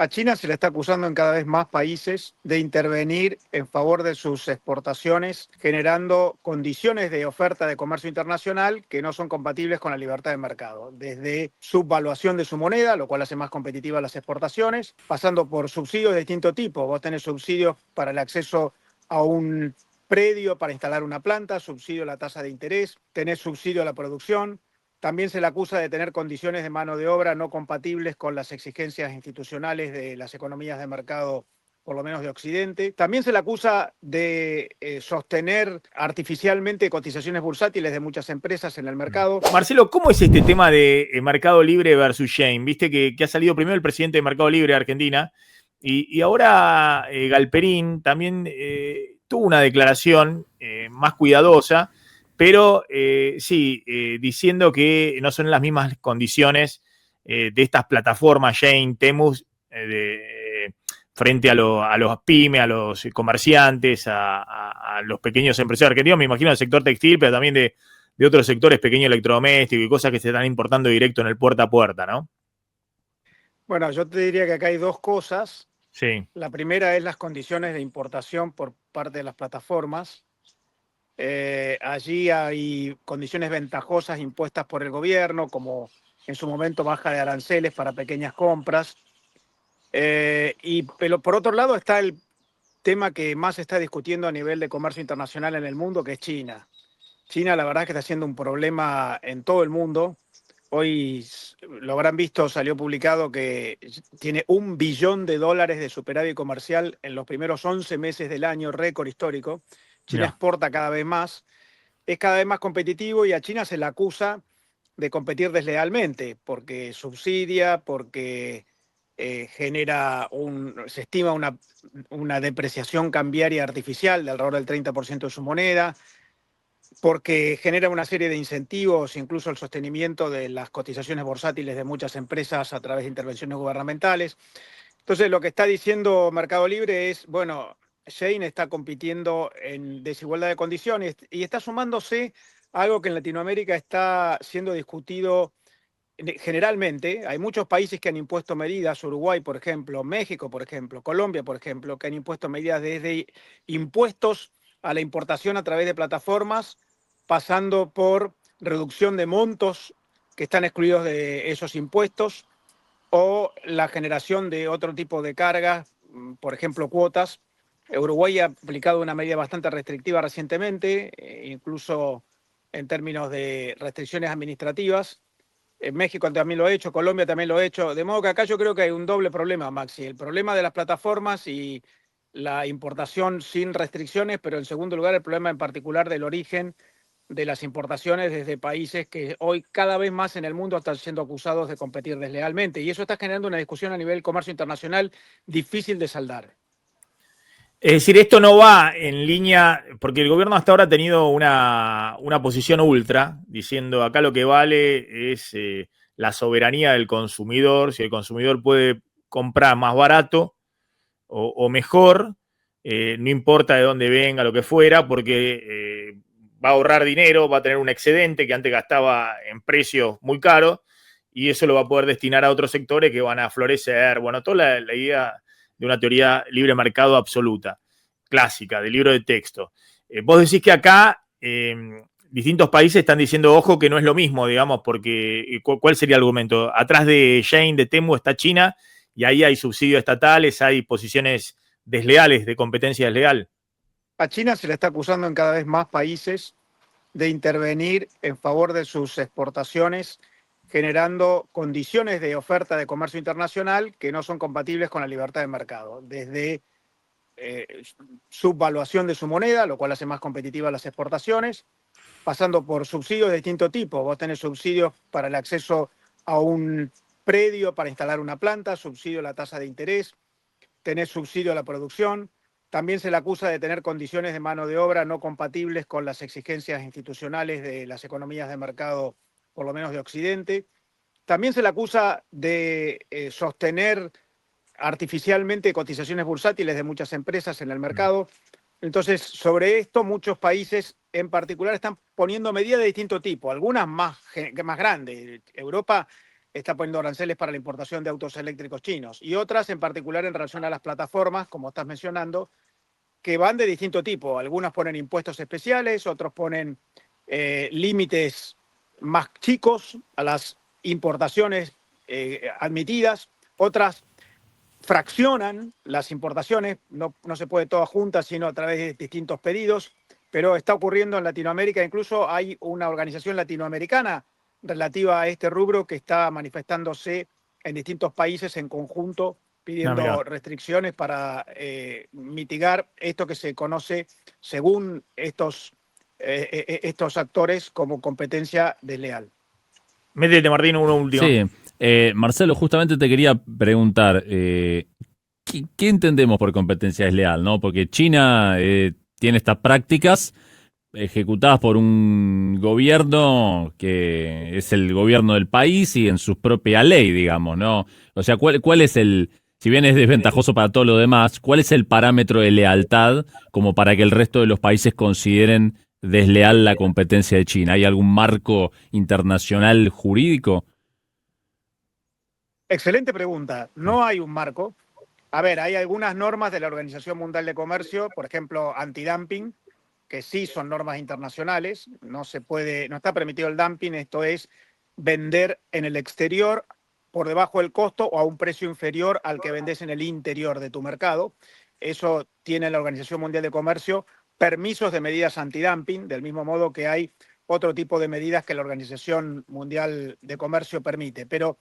A China se le está acusando en cada vez más países de intervenir en favor de sus exportaciones, generando condiciones de oferta de comercio internacional que no son compatibles con la libertad de mercado. Desde subvaluación de su moneda, lo cual hace más competitivas las exportaciones, pasando por subsidios de distinto tipo. Vos tenés subsidios para el acceso a un predio para instalar una planta, subsidio a la tasa de interés, tenés subsidio a la producción. También se le acusa de tener condiciones de mano de obra no compatibles con las exigencias institucionales de las economías de mercado, por lo menos de Occidente. También se le acusa de sostener artificialmente cotizaciones bursátiles de muchas empresas en el mercado. Marcelo, ¿cómo es este tema de Mercado Libre versus Shein? Viste que ha salido primero el presidente de Mercado Libre de Argentina y ahora Galperín también tuvo una declaración más cuidadosa, pero sí, diciendo que no son las mismas condiciones de estas plataformas Shein, Temu, frente a los pymes, a los comerciantes, a los pequeños empresarios argentinos, me imagino del sector textil, pero también de otros sectores pequeños electrodomésticos y cosas que se están importando directo en el puerta a puerta, ¿no? Bueno, yo te diría que acá hay dos cosas. Sí. La primera es las condiciones de importación por parte de las plataformas. Allí hay condiciones ventajosas impuestas por el gobierno, como en su momento baja de aranceles para pequeñas compras. Pero por otro lado está el tema que más se está discutiendo a nivel de comercio internacional en el mundo, que es China. China, la verdad, es que está siendo un problema en todo el mundo. Hoy lo habrán visto, salió publicado que tiene $1 billón de superávit comercial en los primeros 11 meses del año, récord histórico. China Mirá. exporta cada vez más, es cada vez más competitivo y a China se le acusa de competir deslealmente porque subsidia, porque se estima una depreciación cambiaria artificial de alrededor del 30% de su moneda, porque genera una serie de incentivos, incluso el sostenimiento de las cotizaciones bursátiles de muchas empresas a través de intervenciones gubernamentales. Entonces, lo que está diciendo Mercado Libre es, bueno, Shein está compitiendo en desigualdad de condiciones y está sumándose a algo que en Latinoamérica está siendo discutido generalmente. Hay muchos países que han impuesto medidas, Uruguay, por ejemplo, México, por ejemplo, Colombia, por ejemplo, que han impuesto medidas desde impuestos a la importación a través de plataformas, pasando por reducción de montos que están excluidos de esos impuestos o la generación de otro tipo de cargas, por ejemplo, cuotas. Uruguay ha aplicado una medida bastante restrictiva recientemente, incluso en términos de restricciones administrativas. México también lo ha hecho, Colombia también lo ha hecho. De modo que acá yo creo que hay un doble problema, Maxi. El problema de las plataformas y la importación sin restricciones, pero en segundo lugar el problema en particular del origen de las importaciones desde países que hoy cada vez más en el mundo están siendo acusados de competir deslealmente. Y eso está generando una discusión a nivel comercio internacional difícil de saldar. Es decir, esto no va en línea, porque el gobierno hasta ahora ha tenido una posición ultra, diciendo acá lo que vale es la soberanía del consumidor, si el consumidor puede comprar más barato o mejor, no importa de dónde venga, lo que fuera, porque va a ahorrar dinero, va a tener un excedente que antes gastaba en precios muy caros, y eso lo va a poder destinar a otros sectores que van a florecer. Bueno, toda la idea de una teoría libre mercado absoluta, clásica, del libro de texto. Vos decís que acá distintos países están diciendo, ojo, que no es lo mismo, digamos, porque ¿cuál sería el argumento? Atrás de Shein, de Temu, está China, y ahí hay subsidios estatales, hay posiciones desleales, de competencia desleal. A China se le está acusando en cada vez más países de intervenir en favor de sus exportaciones, generando condiciones de oferta de comercio internacional que no son compatibles con la libertad de mercado, desde subvaluación de su moneda, lo cual hace más competitivas las exportaciones, pasando por subsidios de distinto tipo. Vos tenés subsidios para el acceso a un predio para instalar una planta, subsidio a la tasa de interés, tenés subsidio a la producción. También se le acusa de tener condiciones de mano de obra no compatibles con las exigencias institucionales de las economías de mercado, por lo menos de Occidente. También se le acusa de sostener artificialmente cotizaciones bursátiles de muchas empresas en el mercado. Entonces, sobre esto, muchos países en particular están poniendo medidas de distinto tipo, algunas más grandes. Europa está poniendo aranceles para la importación de autos eléctricos chinos. Y otras, en particular, en relación a las plataformas, como estás mencionando, que van de distinto tipo. Algunas ponen impuestos especiales, otros ponen límites más chicos a las importaciones admitidas, otras fraccionan las importaciones, no se puede todas juntas, sino a través de distintos pedidos, pero está ocurriendo en Latinoamérica. Incluso hay una organización latinoamericana relativa a este rubro que está manifestándose en distintos países en conjunto, pidiendo restricciones para mitigar esto que se conoce, según estos actores, como competencia desleal. Métete, Martín, uno último. Sí, Marcelo, justamente te quería preguntar, ¿qué entendemos por competencia desleal, ¿no? Porque China tiene estas prácticas ejecutadas por un gobierno que es el gobierno del país y en su propia ley, digamos, ¿no? O sea, ¿cuál es si bien es desventajoso para todo lo demás, cuál es el parámetro de lealtad como para que el resto de los países consideren desleal la competencia de China? ¿Hay algún marco internacional jurídico? Excelente pregunta. No hay un marco. A ver, hay algunas normas de la Organización Mundial de Comercio, por ejemplo, antidumping, que sí son normas internacionales. No está permitido el dumping, esto es vender en el exterior por debajo del costo o a un precio inferior al que vendes en el interior de tu mercado. Eso tiene la Organización Mundial de Comercio permisos de medidas antidumping, del mismo modo que hay otro tipo de medidas que la Organización Mundial de Comercio permite. Pero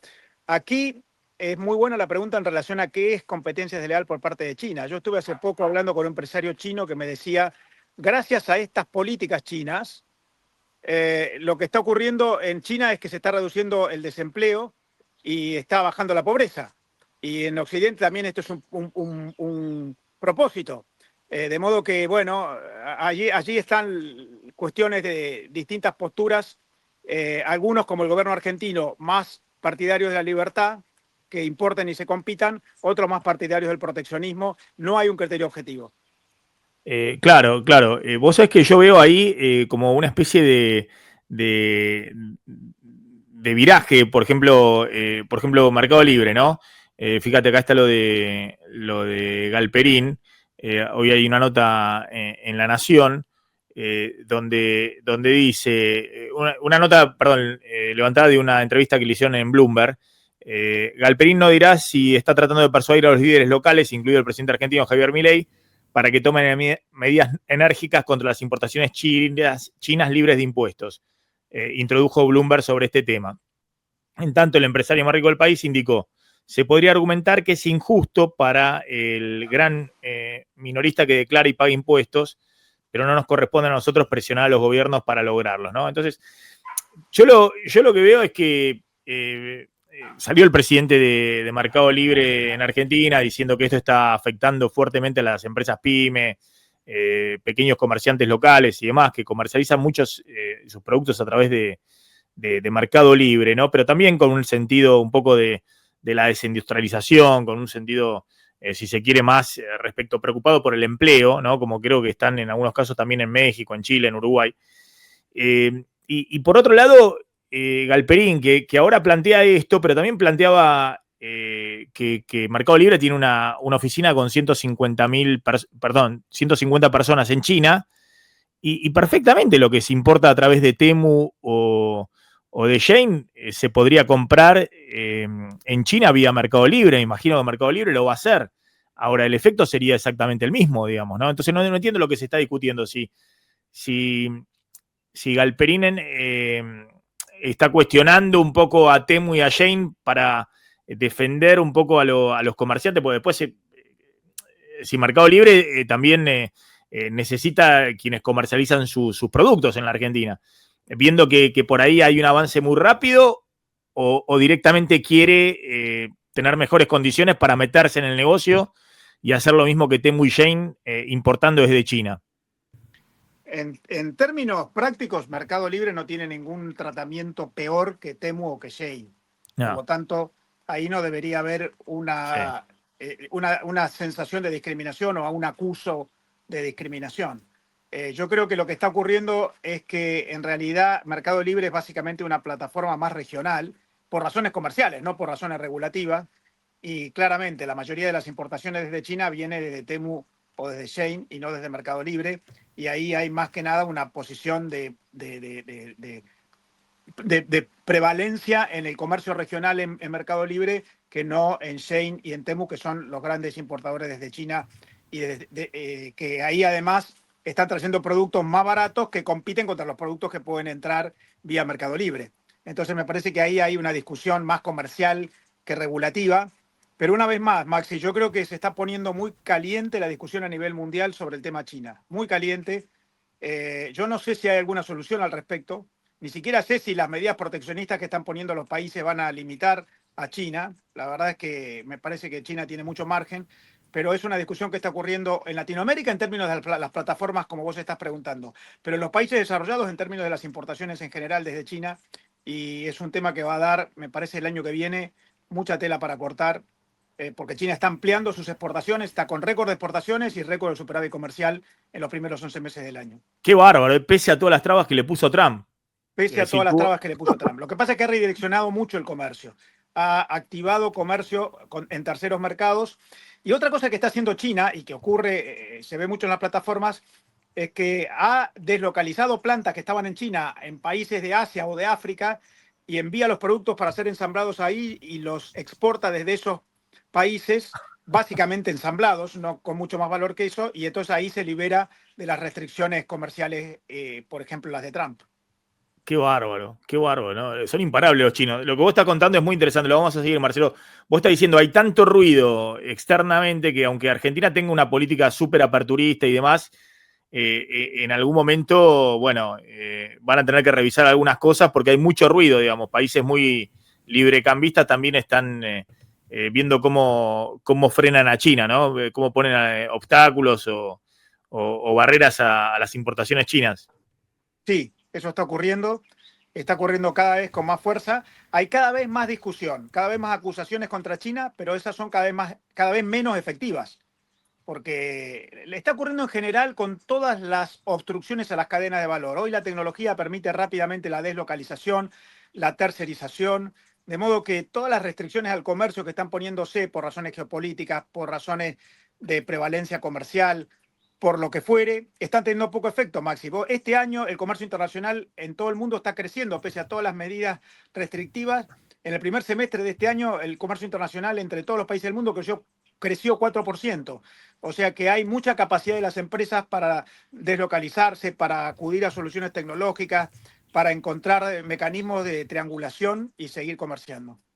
aquí es muy buena la pregunta en relación a qué es competencia desleal por parte de China. Yo estuve hace poco hablando con un empresario chino que me decía, gracias a estas políticas chinas, lo que está ocurriendo en China es que se está reduciendo el desempleo y está bajando la pobreza. Y en Occidente también esto es un propósito. De modo que, bueno, allí están cuestiones de distintas posturas, algunos como el gobierno argentino, más partidarios de la libertad, que importen y se compitan, otros más partidarios del proteccionismo. No hay un criterio objetivo. Claro. Vos sabés que yo veo ahí como una especie de viraje, por ejemplo, Mercado Libre, ¿no? Fíjate, acá está lo de Galperín. Hoy hay una nota en La Nación donde dice, una nota, perdón, levantada de una entrevista que le hicieron en Bloomberg. Galperín no dirá si está tratando de persuadir a los líderes locales, incluido el presidente argentino Javier Milei, para que tomen medidas enérgicas contra las importaciones chinas libres de impuestos. Introdujo Bloomberg sobre este tema. En tanto, el empresario más rico del país indicó, se podría argumentar que es injusto para el gran minorista que declara y paga impuestos, pero no nos corresponde a nosotros presionar a los gobiernos para lograrlos, ¿no? Entonces, yo lo que veo es que salió el presidente de Mercado Libre en Argentina diciendo que esto está afectando fuertemente a las empresas pyme, pequeños comerciantes locales y demás, que comercializan muchos sus productos a través de Mercado Libre, ¿no? Pero también con un sentido un poco de la desindustrialización, con un sentido, si se quiere, más preocupado por el empleo, ¿no? Como creo que están en algunos casos también en México, en Chile, en Uruguay. Y por otro lado, Galperín, que ahora plantea esto, pero también planteaba que Mercado Libre tiene una oficina con 150 personas en China y perfectamente lo que se importa a través de Temu o de Shein se podría comprar en China vía Mercado Libre. Me imagino que Mercado Libre lo va a hacer. Ahora, el efecto sería exactamente el mismo, digamos, ¿no? Entonces no entiendo lo que se está discutiendo. Si Galperín está cuestionando un poco a Temu y a Shein para defender un poco a los comerciantes, porque después si Mercado Libre también necesita quienes comercializan sus productos en la Argentina, viendo que por ahí hay un avance muy rápido o directamente quiere tener mejores condiciones para meterse en el negocio y hacer lo mismo que Temu y Shein importando desde China. En términos prácticos, Mercado Libre no tiene ningún tratamiento peor que Temu o que Shein. No. Por lo tanto, ahí no debería haber una sensación de discriminación o un acuso de discriminación. Yo creo que lo que está ocurriendo es que en realidad Mercado Libre es básicamente una plataforma más regional por razones comerciales, no por razones regulativas. Y claramente la mayoría de las importaciones desde China viene desde Temu o desde Shein y no desde Mercado Libre. Y ahí hay más que nada una posición de prevalencia en el comercio regional en Mercado Libre que no en Shein y en Temu, que son los grandes importadores desde China y que ahí además están trayendo productos más baratos que compiten contra los productos que pueden entrar vía Mercado Libre. Entonces me parece que ahí hay una discusión más comercial que regulativa. Pero una vez más, Maxi, yo creo que se está poniendo muy caliente la discusión a nivel mundial sobre el tema China. Muy caliente. Yo no sé si hay alguna solución al respecto. Ni siquiera sé si las medidas proteccionistas que están poniendo los países van a limitar a China. La verdad es que me parece que China tiene mucho margen, pero es una discusión que está ocurriendo en Latinoamérica en términos de las plataformas, como vos estás preguntando, pero en los países desarrollados en términos de las importaciones en general desde China, y es un tema que va a dar, me parece, el año que viene, mucha tela para cortar, porque China está ampliando sus exportaciones, está con récord de exportaciones y récord de superávit comercial en los primeros 11 meses del año. Qué bárbaro, pese a todas las trabas que le puso Trump. Pese a todas las trabas que le puso Trump. Lo que pasa es que ha redireccionado mucho el comercio. Ha activado comercio en terceros mercados. Y otra cosa que está haciendo China, y que ocurre, se ve mucho en las plataformas, es que ha deslocalizado plantas que estaban en China, en países de Asia o de África, y envía los productos para ser ensamblados ahí y los exporta desde esos países, básicamente ensamblados, no con mucho más valor que eso, y entonces ahí se libera de las restricciones comerciales, por ejemplo, las de Trump. Qué bárbaro, ¿no? Son imparables los chinos. Lo que vos estás contando es muy interesante, lo vamos a seguir, Marcelo. Vos estás diciendo, hay tanto ruido externamente que aunque Argentina tenga una política súper aperturista y demás, en algún momento, bueno, van a tener que revisar algunas cosas porque hay mucho ruido, digamos. Países muy librecambistas también están viendo cómo frenan a China, ¿no? Cómo ponen obstáculos o barreras a las importaciones chinas. Sí, eso está ocurriendo cada vez con más fuerza. Hay cada vez más discusión, cada vez más acusaciones contra China, pero esas son cada vez menos efectivas, porque le está ocurriendo en general con todas las obstrucciones a las cadenas de valor. Hoy la tecnología permite rápidamente la deslocalización, la tercerización, de modo que todas las restricciones al comercio que están poniéndose por razones geopolíticas, por razones de prevalencia comercial, por lo que fuere, están teniendo poco efecto, Maxi. Este año el comercio internacional en todo el mundo está creciendo, pese a todas las medidas restrictivas. En el primer semestre de este año, el comercio internacional entre todos los países del mundo creció 4%. O sea que hay mucha capacidad de las empresas para deslocalizarse, para acudir a soluciones tecnológicas, para encontrar mecanismos de triangulación y seguir comerciando.